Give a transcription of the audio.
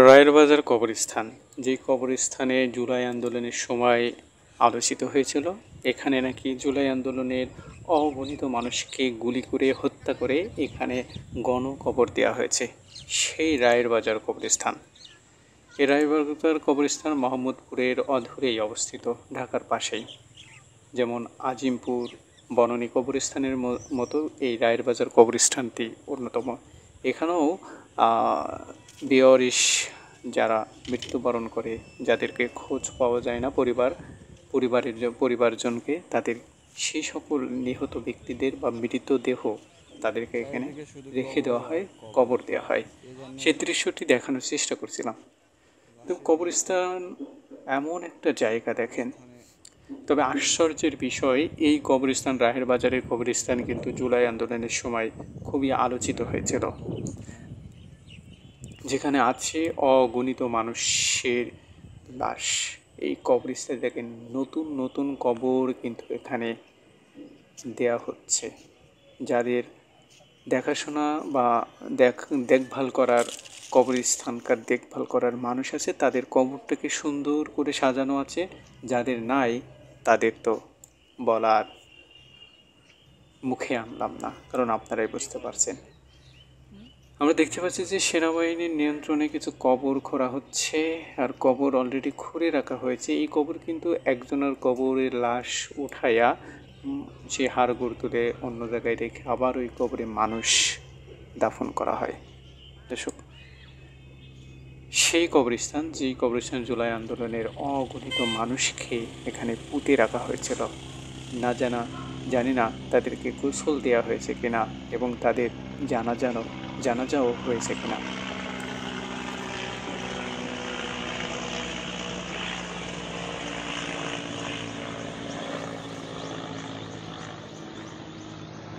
রায়ের বাজার কবরস্থান, যেই কবরস্থানে জুলাই আন্দোলনের সময় আলোচিত হয়েছিল। এখানে নাকি জুলাই আন্দোলনের অগণিত মানুষকে গুলি করে হত্যা করে এখানে গণকবর দেওয়া হয়েছে। সেই রায়ের বাজার কবরস্থান, এই রায়ের বাজার কবরস্থান মোহাম্মদপুরের অদূরেই অবস্থিত, ঢাকার পাশেই। যেমন আজিমপুর বনানী কবরস্থানের মতো এই রায়ের বাজার কবরস্থানটি অন্যতম। এখানেও বেওয়ারিশ যারা মৃত্যুবরণ করে, যাদেরকে খোঁজ পাওয়া যায় না পরিবারজনকে, তাদের সেই সকল নিহত ব্যক্তিদের বা মৃতদেহ তাদেরকে এখানে রেখে দেওয়া হয়, কবর দেওয়া হয়। সেই দৃশ্যটি দেখানোর চেষ্টা করছিলাম। তো কবরস্থান এমন একটা জায়গা, দেখেন। তবে আশ্চর্যের বিষয়, এই কবরস্থান, রাহের বাজারের কবরস্থান কিন্তু জুলাই আন্দোলনের সময় খুবই আলোচিত হয়েছিল। যেখানে আছে অগণিত মানুষের লাশ। এই কবরস্থানে দেখেন নতুন নতুন কবর কিন্তু এখানে দেয়া হচ্ছে। যাদের দেখাশোনা বা দেখভাল করার, কবরস্থানকার দেখভাল করার মানুষ আছে, তাদের কবরটাকে সুন্দর করে সাজানো আছে। যাদের নাই তাদের তো বলার মুখে আনলাম না, কারণ আপনারাই বুঝতে পারছেন। আমরা দেখতে পাচ্ছি যে সেনাবাহিনীর নিয়ন্ত্রণে কিছু কবর খোঁড়া হচ্ছে, আর কবর অলরেডি খুঁড়ে রাখা হয়েছে। এই কবর কিন্তু একজনের কবরের লাশ উঠাইয়া সে হাড়গোড় তুলে অন্য জায়গায় রেখে আবার ওই কবরে মানুষ দাফন করা হয়। দর্শক, সেই কবরস্থান, যেই কবরস্থান জুলাই আন্দোলনের অগণিত মানুষকে এখানে পুঁতে রাখা হয়েছিল, জানি না তাদেরকে গোসল দেওয়া হয়েছে কিনা এবং তাদের জানাজাও হয়েছে কিনা।